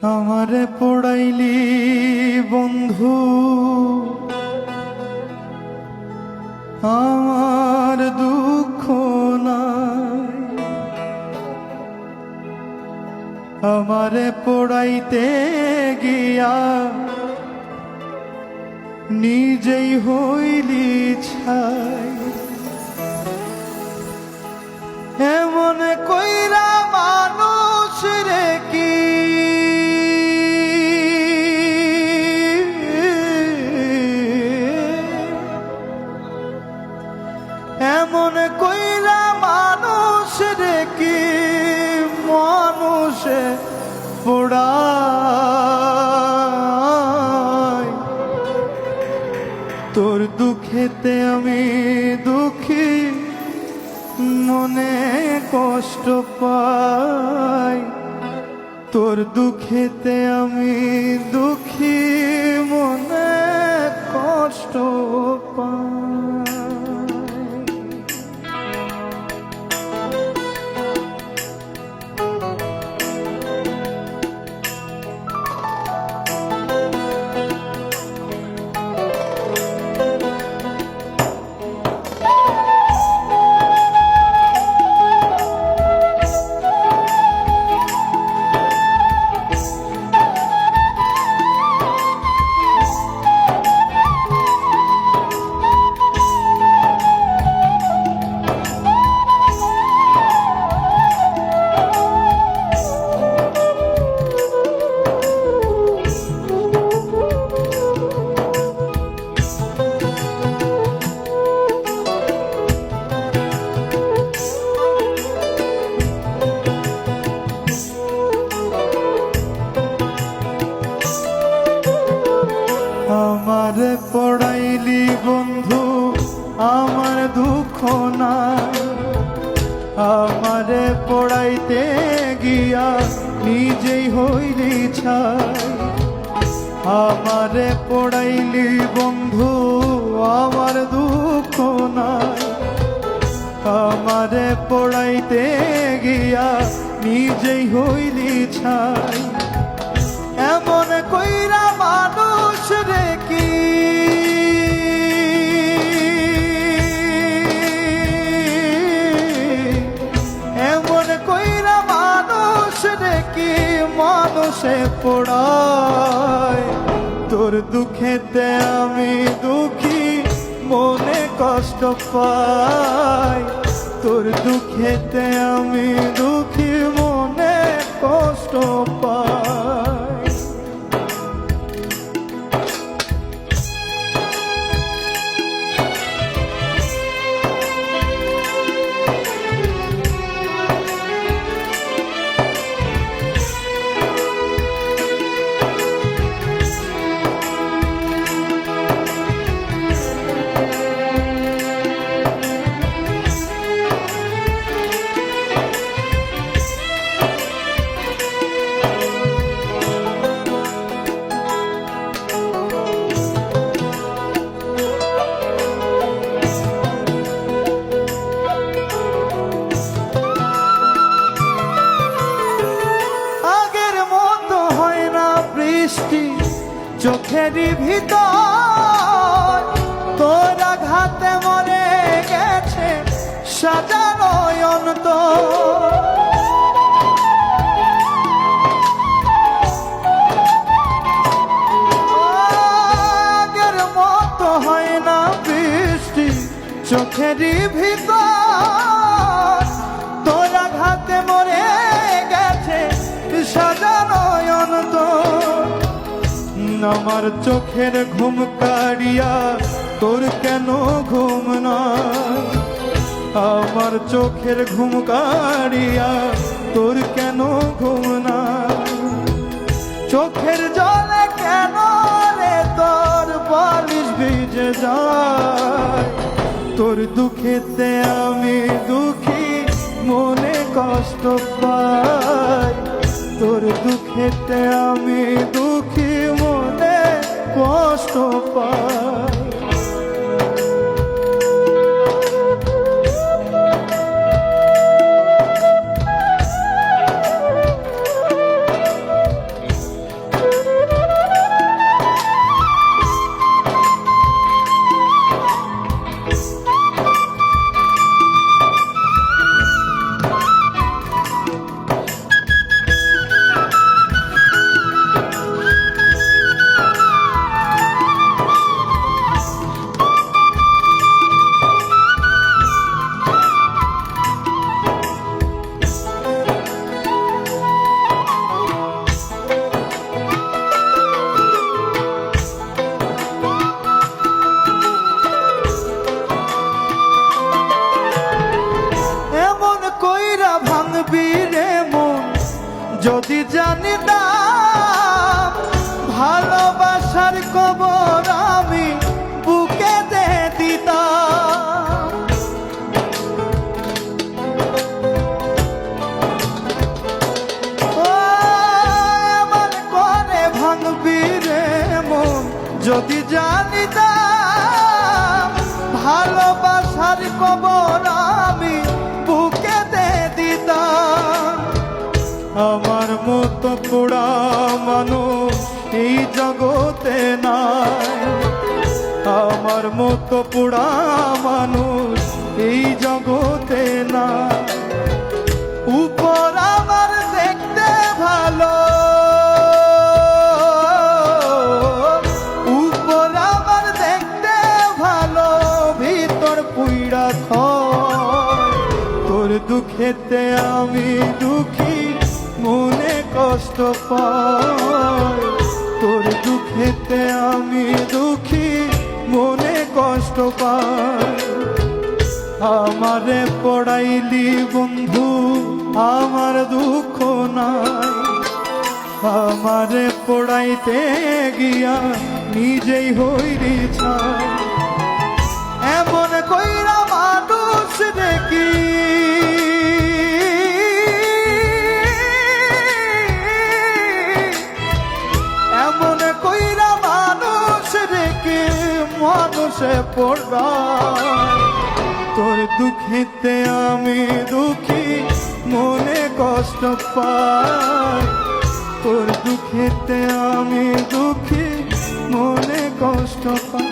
আমারে পড়াইলি বন্ধু আমার দুঃখ নাই, আমারে পড়াইতে গিয়া নিজেই হইলি ছাই। এমন কইরা মানুষ রে কি এমন কইরা মানুষ রে কি মানুষে পোড়ায়। তোর দুঃখেতে আমি দুঃখী, মনে কষ্ট পাই। তোর দুঃখেতে আমি দুঃখী, মনে কষ্ট পাই। আমারে পড়াইলি বন্ধু আমার দুঃখ নাই, আমারে পড়াইতে গিয়া নিজেই হইলি ছাই। আমারে পড়াইলি বন্ধু আমার দুঃখ নাই, আমারে পড়াইতে গিয়া নিজেই হইলি ছাই। এমন কইরা মানুষ রে কি এমন কইরা মানুষ রে কি মানুষে পোড়ায়। তোর দুঃখেতে আমি দুঃখী, মনে কষ্ট পাই। তোর দুঃখেতে আমি দুঃখী, মনে কষ্ট পাই। চোখেরই ভিতর তোর আঘাতে মরে গেছে সাজানো অন্তর। আগের মতো হয় না বৃষ্টি চোখেরই ভিতর তোর আঘাতে মরে গেছে সাজানো অন্তর। আমার চোখের ঘুম কাড়িয়া তোর কেন ঘুম নাই, আমার চোখের ঘুম কাড়িয়া তোর কেন ঘুম নাই। চোখের জলে কেন রে তোর বালিশ ভিজে যায়। তোর দুঃখেতে আমি দুঃখী, মনে কষ্ট পাই। তোর দুঃখেতে আমি দুঃখী, মনে কষ্ট পাই। কবর আমি বুকেতে দিতাম। ও এমন করে ভাঙবি রে মন যদি জানিতাম, ভালোবাসার কবর আমি বুকেতে দিতাম। আমার মতো পোড়া মানুষ এই জগতে নাই, আমার মতো পোড়া মানুষ এই জগতে নাই। উপর আমার দেখতে ভালো, উপর আমার দেখতে ভালো, ভিতর পুইড়া খয়। তোর দুঃখেতে আমি দুঃখী, মনে কষ্ট পাই। তোর দুঃখেতে আমি দুঃখী, মনে কষ্ট পাই। আমারে পড়াইলি বন্ধু আমার দুঃখ নাই, আমারে পড়াইতে গিয়া নিজেই হইলি ছাই। এমন কইরা মানুষ দেখি, এমন কইরা মানুষ দেখি মানুষে পড়ায়। তোর দুঃখেতে আমি দুঃখী, মনে কষ্ট পাই। তোর দুঃখেতে আমি দুঃখী, মনে কষ্ট পাই।